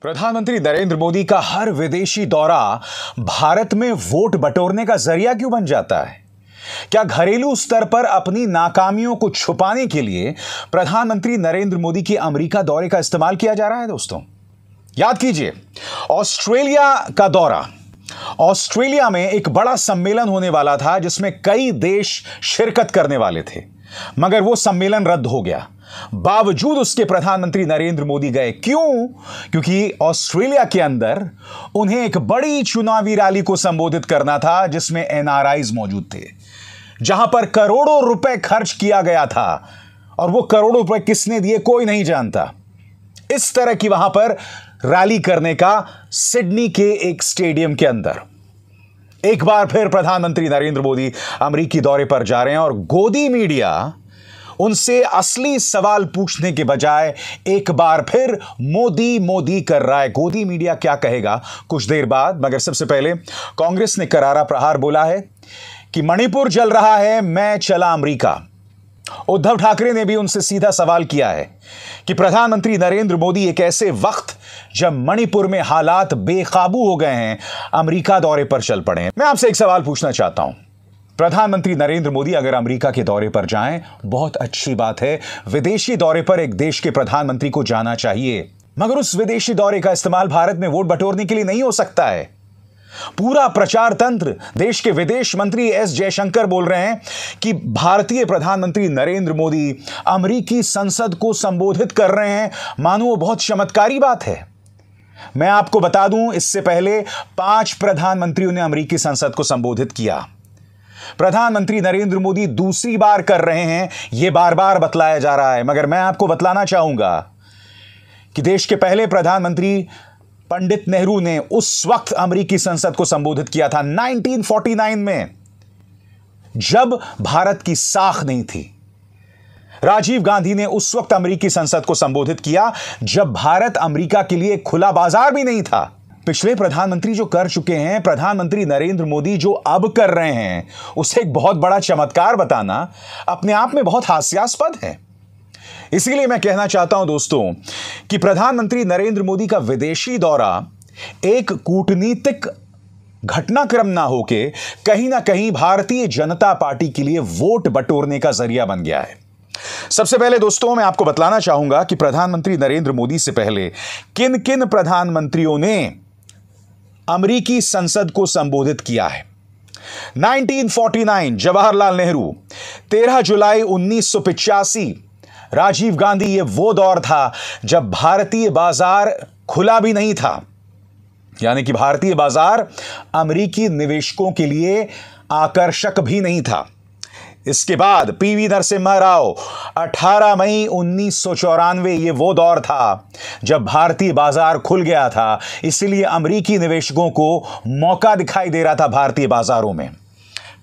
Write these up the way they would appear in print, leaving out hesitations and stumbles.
प्रधानमंत्री नरेंद्र मोदी का हर विदेशी दौरा भारत में वोट बटोरने का जरिया क्यों बन जाता है? क्या घरेलू स्तर पर अपनी नाकामियों को छुपाने के लिए प्रधानमंत्री नरेंद्र मोदी के अमेरिका दौरे का इस्तेमाल किया जा रहा है? दोस्तों, याद कीजिए, ऑस्ट्रेलिया का दौरा। ऑस्ट्रेलिया में एक बड़ा सम्मेलन होने वाला था जिसमें कई देश शिरकत करने वाले थे, मगर वो सम्मेलन रद्द हो गया। बावजूद उसके प्रधानमंत्री नरेंद्र मोदी गए। क्यों? क्योंकि ऑस्ट्रेलिया के अंदर उन्हें एक बड़ी चुनावी रैली को संबोधित करना था जिसमें एनआरआईज मौजूद थे, जहां पर करोड़ों रुपए खर्च किया गया था, और वो करोड़ों रुपए किसने दिए कोई नहीं जानता। इस तरह की वहां पर रैली करने का सिडनी के एक स्टेडियम के अंदर एक बार फिर प्रधानमंत्री नरेंद्र मोदी अमेरिकी दौरे पर जा रहे हैं, और गोदी मीडिया उनसे असली सवाल पूछने के बजाय एक बार फिर मोदी मोदी कर रहा है। गोदी मीडिया क्या कहेगा कुछ देर बाद, मगर सबसे पहले कांग्रेस ने करारा प्रहार बोला है कि मणिपुर जल रहा है, मैं चला अमेरिका। उद्धव ठाकरे ने भी उनसे सीधा सवाल किया है कि प्रधानमंत्री नरेंद्र मोदी एक ऐसे वक्त जब मणिपुर में हालात बेकाबू हो गए हैं, अमेरिका दौरे पर चल पड़े हैं। मैं आपसे एक सवाल पूछना चाहता हूं, प्रधानमंत्री नरेंद्र मोदी अगर अमेरिका के दौरे पर जाएं, बहुत अच्छी बात है। विदेशी दौरे पर एक देश के प्रधानमंत्री को जाना चाहिए, मगर उस विदेशी दौरे का इस्तेमाल भारत में वोट बटोरने के लिए नहीं हो सकता है। पूरा प्रचार तंत्र देश के विदेश मंत्री एस जयशंकर बोल रहे हैं कि भारतीय प्रधानमंत्री नरेंद्र मोदी अमेरिकी संसद को संबोधित कर रहे हैं, मानो वो बहुत चमत्कारी बात है। मैं आपको बता दूं, इससे पहले 5 प्रधानमंत्रियों ने अमेरिकी संसद को संबोधित किया। प्रधानमंत्री नरेंद्र मोदी दूसरी बार कर रहे हैं, यह बार बार बतलाया जा रहा है, मगर मैं आपको बतलाना चाहूंगा कि देश के पहले प्रधानमंत्री पंडित नेहरू ने उस वक्त अमेरिकी संसद को संबोधित किया था 1949 में, जब भारत की साख नहीं थी। राजीव गांधी ने उस वक्त अमेरिकी संसद को संबोधित किया जब भारत अमेरिका के लिए खुला बाजार भी नहीं था। पिछले प्रधानमंत्री जो कर चुके हैं, प्रधानमंत्री नरेंद्र मोदी जो अब कर रहे हैं, उसे एक बहुत बड़ा चमत्कार बताना अपने आप में बहुत हास्यास्पद है। इसीलिए मैं कहना चाहता हूं दोस्तों कि प्रधानमंत्री नरेंद्र मोदी का विदेशी दौरा एक कूटनीतिक घटनाक्रम ना होके कहीं ना कहीं भारतीय जनता पार्टी के लिए वोट बटोरने का जरिया बन गया है। सबसे पहले दोस्तों, मैं आपको बतलाना चाहूंगा कि प्रधानमंत्री नरेंद्र मोदी से पहले किन किन प्रधानमंत्रियों ने अमेरिकी संसद को संबोधित किया है। 1949 जवाहरलाल नेहरू, 13 जुलाई 1985 राजीव गांधी। यह वो दौर था जब भारतीय बाजार खुला भी नहीं था, यानी कि भारतीय बाजार अमेरिकी निवेशकों के लिए आकर्षक भी नहीं था। इसके बाद पीवी नरसिम्हा राव, 18 मई 1994, यह वो दौर था जब भारतीय बाजार खुल गया था, इसलिए अमेरिकी निवेशकों को मौका दिखाई दे रहा था भारतीय बाजारों में।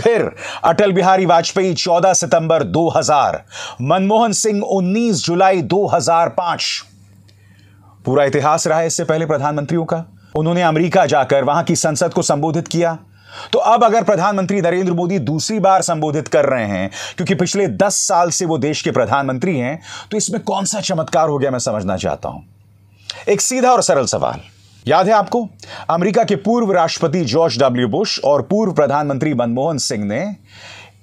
फिर अटल बिहारी वाजपेयी 14 सितंबर 2000, मनमोहन सिंह 19 जुलाई 2005। पूरा इतिहास रहा है इससे पहले प्रधानमंत्रियों का। उन्होंने अमेरिका जाकर वहां की संसद को संबोधित किया। तो अब अगर प्रधानमंत्री नरेंद्र मोदी दूसरी बार संबोधित कर रहे हैं, क्योंकि पिछले 10 साल से वो देश के प्रधानमंत्री हैं, तो इसमें कौन सा चमत्कार हो गया, मैं समझना चाहता हूं। एक सीधा और सरल सवाल, याद है आपको, अमेरिका के पूर्व राष्ट्रपति जॉर्ज डब्ल्यू बुश और पूर्व प्रधानमंत्री मनमोहन सिंह ने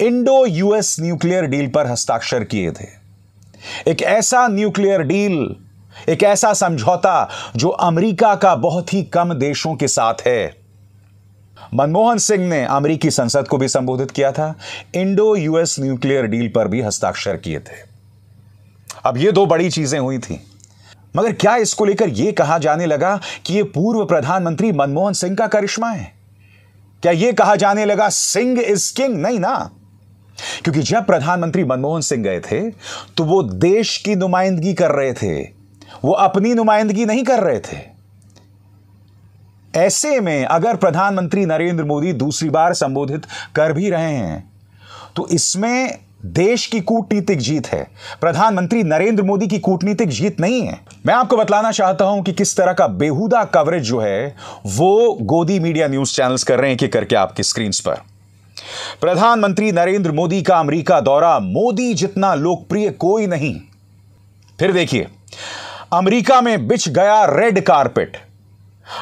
इंडो यूएस न्यूक्लियर डील पर हस्ताक्षर किए थे। एक ऐसा न्यूक्लियर डील, एक ऐसा समझौता जो अमेरिका का बहुत ही कम देशों के साथ है। मनमोहन सिंह ने अमेरिकी संसद को भी संबोधित किया था, इंडो यूएस न्यूक्लियर डील पर भी हस्ताक्षर किए थे। अब ये 2 बड़ी चीजें हुई थी, मगर क्या इसको लेकर यह कहा जाने लगा कि यह पूर्व प्रधानमंत्री मनमोहन सिंह का करिश्मा है? क्या यह कहा जाने लगा सिंह इज किंग? नहीं ना, क्योंकि जब प्रधानमंत्री मनमोहन सिंह गए थे तो वो देश की नुमाइंदगी कर रहे थे, वो अपनी नुमाइंदगी नहीं कर रहे थे। ऐसे में अगर प्रधानमंत्री नरेंद्र मोदी दूसरी बार संबोधित कर भी रहे हैं तो इसमें देश की कूटनीतिक जीत है, प्रधानमंत्री नरेंद्र मोदी की कूटनीतिक जीत नहीं है। मैं आपको बतलाना चाहता हूं कि किस तरह का बेहुदा कवरेज जो है वो गोदी मीडिया न्यूज चैनल्स कर रहे हैं, कि करके आपकी स्क्रीन पर प्रधानमंत्री नरेंद्र मोदी का अमेरिका दौरा, मोदी जितना लोकप्रिय कोई नहीं। फिर देखिए, अमेरिका में बिछ गया रेड कारपेट।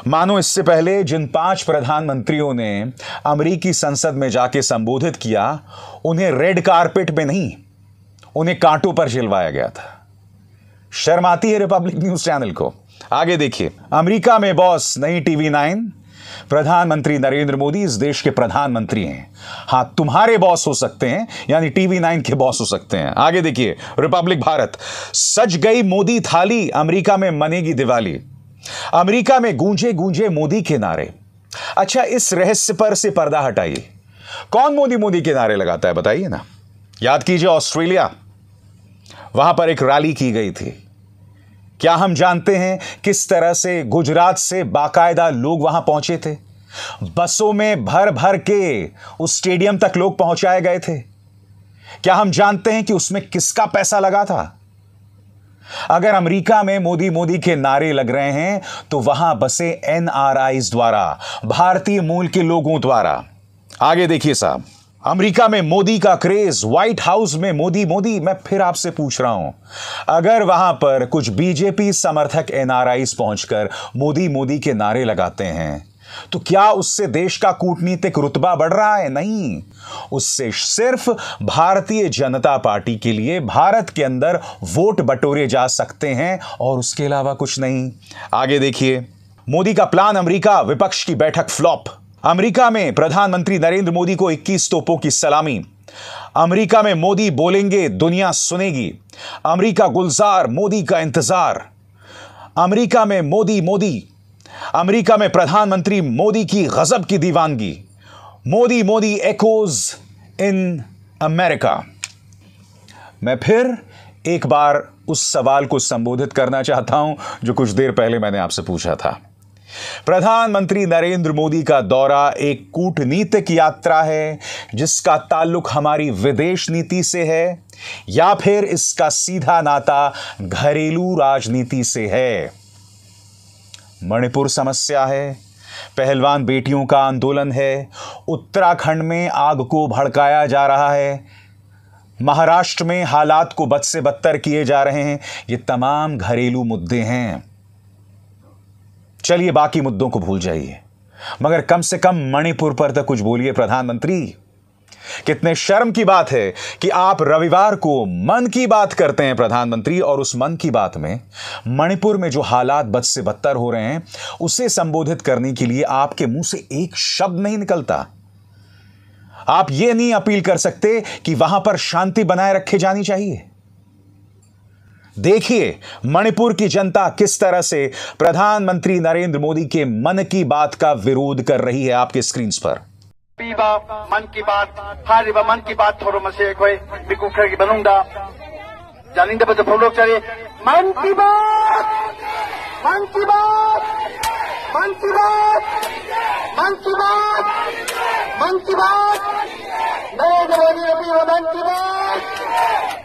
मानो इससे पहले जिन 5 प्रधानमंत्रियों ने अमेरिकी संसद में जाके संबोधित किया, उन्हें रेड कारपेट में नहीं, उन्हें कांटों पर झिलवाया गया था। शर्म आती है रिपब्लिक न्यूज चैनल को। आगे देखिए, अमेरिका में बॉस नहीं TV9, प्रधानमंत्री नरेंद्र मोदी इस देश के प्रधानमंत्री हैं। हां, तुम्हारे बॉस हो सकते हैं, यानी TV9 के बॉस हो सकते हैं। आगे देखिए, रिपब्लिक भारत, सज गई मोदी थाली, अमेरिका में मनेगी दिवाली। अमेरिका में गूंजे गूंजे मोदी के नारे। अच्छा, इस रहस्य पर से पर्दा हटाइए, कौन मोदी मोदी के नारे लगाता है बताइए ना। याद कीजिए, ऑस्ट्रेलिया, वहां पर एक रैली की गई थी। क्या हम जानते हैं किस तरह से गुजरात से बाकायदा लोग वहां पहुंचे थे? बसों में भर भर के उस स्टेडियम तक लोग पहुंचाए गए थे। क्या हम जानते हैं कि उसमें किसका पैसा लगा था? अगर अमेरिका में मोदी मोदी के नारे लग रहे हैं तो वहां बसे NRIs द्वारा, भारतीय मूल के लोगों द्वारा। आगे देखिए साहब, अमेरिका में मोदी का क्रेज, व्हाइट हाउस में मोदी मोदी। मैं फिर आपसे पूछ रहा हूं, अगर वहां पर कुछ बीजेपी समर्थक NRIs पहुंचकर मोदी मोदी के नारे लगाते हैं तो क्या उससे देश का कूटनीतिक रुतबा बढ़ रहा है? नहीं, उससे सिर्फ भारतीय जनता पार्टी के लिए भारत के अंदर वोट बटोरे जा सकते हैं और उसके अलावा कुछ नहीं। आगे देखिए, मोदी का प्लान अमेरिका, विपक्ष की बैठक फ्लॉप। अमेरिका में प्रधानमंत्री नरेंद्र मोदी को 21 तोपों की सलामी। अमेरिका में मोदी बोलेंगे, दुनिया सुनेगी। अमेरिका गुलजार, मोदी का इंतजार। अमेरिका में मोदी मोदी। अमेरिका में प्रधानमंत्री मोदी की गजब की दीवानगी। Modi Modi echoes in America. मैं फिर एक बार उस सवाल को संबोधित करना चाहता हूं जो कुछ देर पहले मैंने आपसे पूछा था। प्रधानमंत्री नरेंद्र मोदी का दौरा एक कूटनीतिक यात्रा है जिसका ताल्लुक हमारी विदेश नीति से है, या फिर इसका सीधा नाता घरेलू राजनीति से है? मणिपुर समस्या है, पहलवान बेटियों का आंदोलन है, उत्तराखंड में आग को भड़काया जा रहा है, महाराष्ट्र में हालात को बद से बदतर किए जा रहे हैं। ये तमाम घरेलू मुद्दे हैं। चलिए बाकी मुद्दों को भूल जाइए, मगर कम से कम मणिपुर पर तो कुछ बोलिए प्रधानमंत्री। कितने शर्म की बात है कि आप रविवार को मन की बात करते हैं प्रधानमंत्री, और उस मन की बात में मणिपुर में जो हालात बद से बदतर हो रहे हैं उसे संबोधित करने के लिए आपके मुंह से एक शब्द नहीं निकलता। आप यह नहीं अपील कर सकते कि वहां पर शांति बनाए रखी जानी चाहिए। देखिए मणिपुर की जनता किस तरह से प्रधानमंत्री नरेंद्र मोदी के मन की बात का विरोध कर रही है आपके स्क्रीन पर। मन की बात हारिबा मन की बात थोरो मसे कोई बिकु खरगी बनुंगा जानिंदे बजे फोलोक चले मन की बात मन की बात मन की बात मन की बात मन की बात नरेंद्र मोदी रबी मन की बात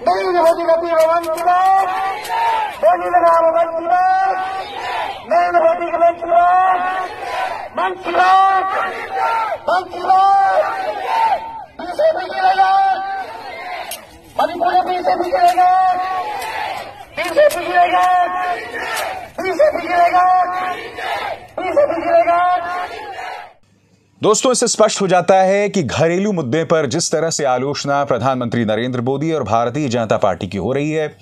नरेंद्र मोदी रबी मन की बात बोली लगा मन की बात नरेंद्र मोदी की मन की बात मन की बात मन की बात बीजेपी गिरेगा मणिपुर में बीजेपी गिरेगा बीजेपी गिरेगा बीजेपी गिरेगा बीजेपी गिरेगा। दोस्तों, इससे स्पष्ट हो जाता है कि घरेलू मुद्दे पर जिस तरह से आलोचना प्रधानमंत्री नरेंद्र मोदी और भारतीय जनता पार्टी की हो रही है,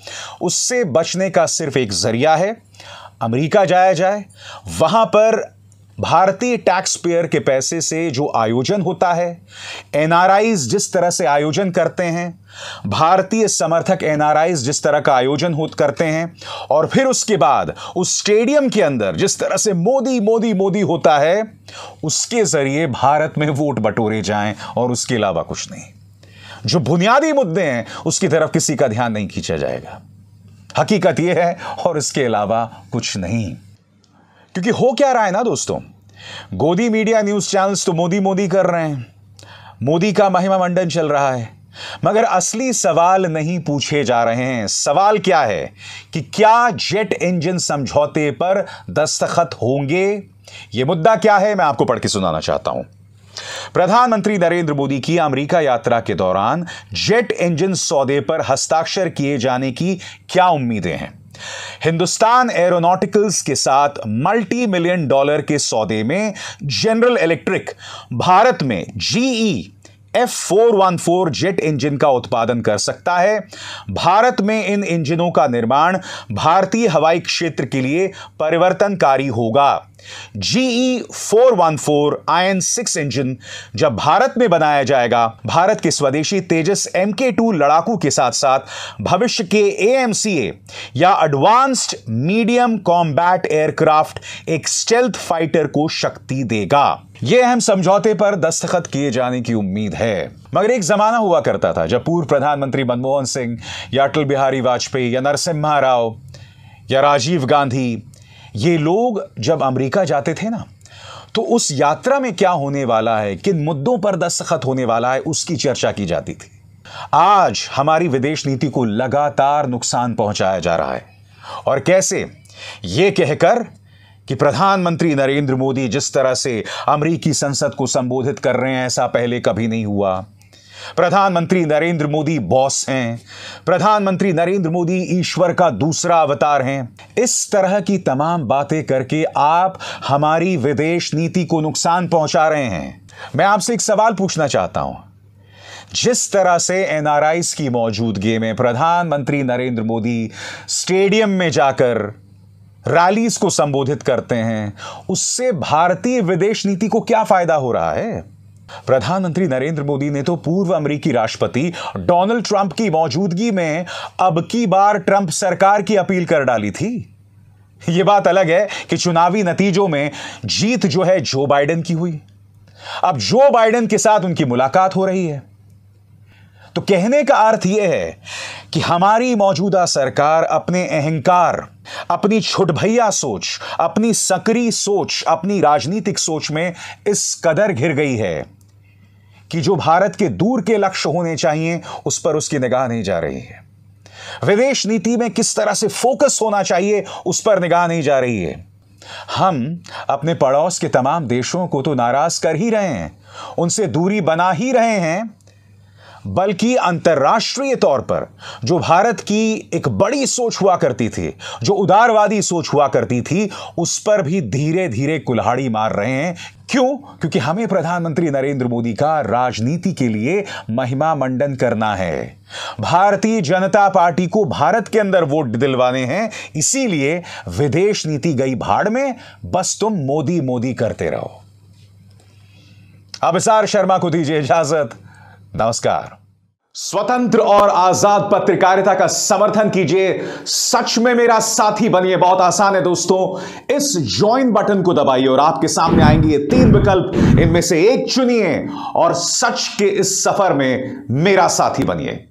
उससे बचने का सिर्फ एक जरिया है, अमेरिका जाया जाए। वहां पर भारतीय टैक्स पेयर के पैसे से जो आयोजन होता है, एनआरआईज जिस तरह से आयोजन करते हैं, भारतीय समर्थक एनआरआईज जिस तरह का आयोजन करते हैं, और फिर उसके बाद उस स्टेडियम के अंदर जिस तरह से मोदी मोदी मोदी होता है, उसके जरिए भारत में वोट बटोरे जाएं और उसके अलावा कुछ नहीं। जो बुनियादी मुद्दे हैं उसकी तरफ किसी का ध्यान नहीं खींचा जाएगा। हकीकत यह है, और इसके अलावा कुछ नहीं। क्योंकि हो क्या रहा है ना दोस्तों, गोदी मीडिया न्यूज चैनल्स तो मोदी मोदी कर रहे हैं, मोदी का महिमा मंडन चल रहा है, मगर असली सवाल नहीं पूछे जा रहे हैं। सवाल क्या है कि क्या जेट इंजन समझौते पर दस्तखत होंगे? यह मुद्दा क्या है, मैं आपको पढ़ के सुनाना चाहता हूं। प्रधानमंत्री नरेंद्र मोदी की अमेरिका यात्रा के दौरान जेट इंजन सौदे पर हस्ताक्षर किए जाने की क्या उम्मीदें हैं? हिंदुस्तान एरोनॉटिकल्स के साथ मल्टी मिलियन डॉलर के सौदे में जनरल इलेक्ट्रिक भारत में GE F414 जेट इंजन का उत्पादन कर सकता है। भारत में इन इंजनों का निर्माण भारतीय हवाई क्षेत्र के लिए परिवर्तनकारी होगा। GE 414 IN-6 इंजन जब भारत में बनाया जाएगा, भारत के स्वदेशी तेजस MK2 लड़ाकू के साथ साथ भविष्य के AMCA या एडवांस्ड मीडियम कॉम्बैट एयरक्राफ्ट एक स्टेल्थ फाइटर को शक्ति देगा। यह अहम समझौते पर दस्तखत किए जाने की उम्मीद है। मगर एक जमाना हुआ करता था जब पूर्व प्रधानमंत्री मनमोहन सिंह या अटल बिहारी वाजपेयी या नरसिम्हा राव या राजीव गांधी, ये लोग जब अमेरिका जाते थे ना, तो उस यात्रा में क्या होने वाला है, किन मुद्दों पर दस्तखत होने वाला है, उसकी चर्चा की जाती थी। आज हमारी विदेश नीति को लगातार नुकसान पहुंचाया जा रहा है। और कैसे? यह कहकर कि प्रधानमंत्री नरेंद्र मोदी जिस तरह से अमेरिकी संसद को संबोधित कर रहे हैं, ऐसा पहले कभी नहीं हुआ। प्रधानमंत्री नरेंद्र मोदी बॉस हैं। प्रधानमंत्री नरेंद्र मोदी ईश्वर का दूसरा अवतार हैं। इस तरह की तमाम बातें करके आप हमारी विदेश नीति को नुकसान पहुंचा रहे हैं। मैं आपसे एक सवाल पूछना चाहता हूं। जिस तरह से NRIs की मौजूदगी में प्रधानमंत्री नरेंद्र मोदी स्टेडियम में जाकर रैलीज को संबोधित करते हैं, उससे भारतीय विदेश नीति को क्या फायदा हो रहा है? प्रधानमंत्री नरेंद्र मोदी ने तो पूर्व अमेरिकी राष्ट्रपति डोनाल्ड ट्रंप की मौजूदगी में अब की बार ट्रंप सरकार की अपील कर डाली थी। यह बात अलग है कि चुनावी नतीजों में जीत जो है जो बाइडेन की हुई। अब जो बाइडेन के साथ उनकी मुलाकात हो रही है। तो कहने का अर्थ यह है कि हमारी मौजूदा सरकार अपने अहंकार, अपनी छुटभैया सोच, अपनी सकरी सोच, अपनी राजनीतिक सोच में इस कदर घिर गई है कि जो भारत के दूर के लक्ष्य होने चाहिए उस पर उसकी निगाह नहीं जा रही है। विदेश नीति में किस तरह से फोकस होना चाहिए उस पर निगाह नहीं जा रही है। हम अपने पड़ोस के तमाम देशों को तो नाराज कर ही रहे हैं, उनसे दूरी बना ही रहे हैं, बल्कि अंतर्राष्ट्रीय तौर पर जो भारत की एक बड़ी सोच हुआ करती थी, जो उदारवादी सोच हुआ करती थी, उस पर भी धीरे धीरे कुल्हाड़ी मार रहे हैं। क्यों? क्योंकि हमें प्रधानमंत्री नरेंद्र मोदी का राजनीति के लिए महिमा मंडन करना है। भारतीय जनता पार्टी को भारत के अंदर वोट दिलवाने हैं, इसीलिए विदेश नीति गई भाड़ में, बस तुम मोदी मोदी करते रहो। अभिसार शर्मा को दीजिए इजाजत। नमस्कार। स्वतंत्र और आजाद पत्रकारिता का समर्थन कीजिए, सच में मेरा साथी बनिए। बहुत आसान है दोस्तों, इस ज्वाइन बटन को दबाइए और आपके सामने आएंगे ये 3 विकल्प, इनमें से एक चुनिए और सच के इस सफर में मेरा साथी बनिए।